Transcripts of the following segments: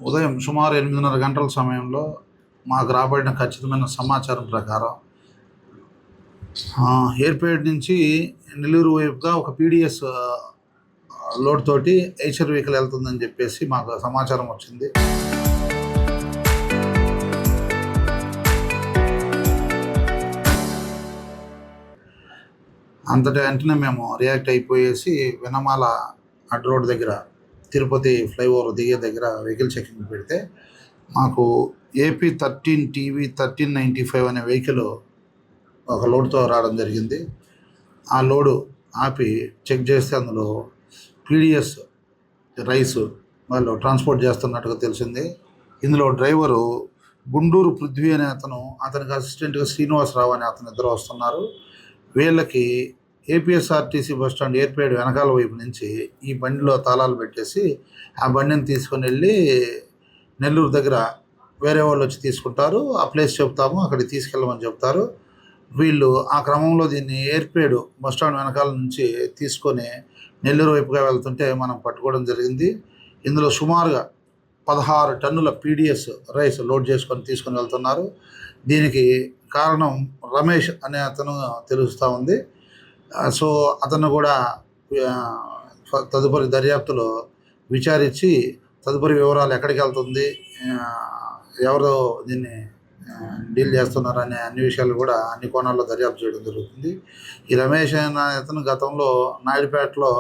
ఉదయం సుమారు 8:30 గంటల సమయంలో మాకు రాబడిన ఖచ్చితమైన సమాచారం ప్రకారం ఏర్పేట నుంచి నెల్లూరు వైపుగా ఒక పీడిఎస్ లోడ్ తోటి ఐచర్ వెహికల్ వెళ్తుందని చెప్పేసి మాకు సమాచారం వచ్చింది. అంతటి వెంటనే మేము రియాక్ట్ అయిపోయేసి వెనమాల అడ్డు రోడ్ దగ్గర తిరుపతి ఫ్లైఓవర్ దిగే దగ్గర వెహికల్ చెకింగ్ పెడితే మాకు ఏపీ 13 టీవీ 1395 అనే వెహికల్ ఒక లోడ్తో రావడం జరిగింది. ఆ లోడు ఆపి చెక్ చేస్తే అందులో పీడిఎస్ రైస్ వాళ్ళు ట్రాన్స్పోర్ట్ చేస్తున్నట్టుగా తెలిసింది. ఇందులో డ్రైవరు గుండూరు పృథ్వీ అనే అతనికి అసిస్టెంట్గా శ్రీనివాసరావు అనే అతను ఇద్దరు వస్తున్నారు. వీళ్ళకి ఏపీఎస్ఆర్టీసీ బస్టాండ్ ఏర్పేడు వెనకాల వైపు నుంచి ఈ బండిలో తాళాలు పెట్టేసి ఆ బండిని తీసుకొని వెళ్ళి నెల్లూరు దగ్గర వేరే వాళ్ళు వచ్చి తీసుకుంటారు. ఆ ప్లేస్ చెప్తాము, అక్కడికి తీసుకెళ్ళమని చెప్తారు. వీళ్ళు ఆ క్రమంలో దీన్ని ఏర్పేడు బస్టాండ్ వెనకాల నుంచి తీసుకొని నెల్లూరు వైపుగా వెళ్తుంటే మనం పట్టుకోవడం జరిగింది. ఇందులో సుమారుగా 16 టన్నుల పీడిఎస్ రైస్ లోడ్ చేసుకొని తీసుకొని వెళ్తున్నారు. దీనికి కారణం రమేష్ అనే అతను తెలుస్తూ ఉంది. సో అతను కూడా తదుపరి దర్యాప్తులో విచారించి తదుపరి వివరాలు ఎక్కడికి వెళ్తుంది, ఎవరు దీన్ని డీల్ చేస్తున్నారు అనే అన్ని విషయాలు కూడా అన్ని కోణాల్లో దర్యాప్తు చేయడం జరుగుతుంది. ఈ రమేష్ అనే అతను గతంలో నాయుడుపేటలో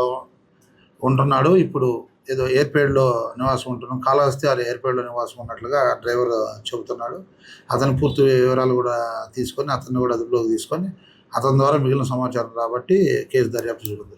ఉంటున్నాడు. ఇప్పుడు ఏదో ఏర్పేడులో నివాసం ఉంటున్నాం, కాళహస్తి ఆ ఏర్పేడులో నివాసం ఉన్నట్లుగా డ్రైవర్ చెబుతున్నాడు. అతని పూర్తి వివరాలు కూడా తీసుకొని అతన్ని కూడా అదుపులోకి తీసుకొని అతని ద్వారా మిగిలిన సమాచారం రాబట్టి కేసు దర్యాప్తు చేయడం జరుగుతుంది.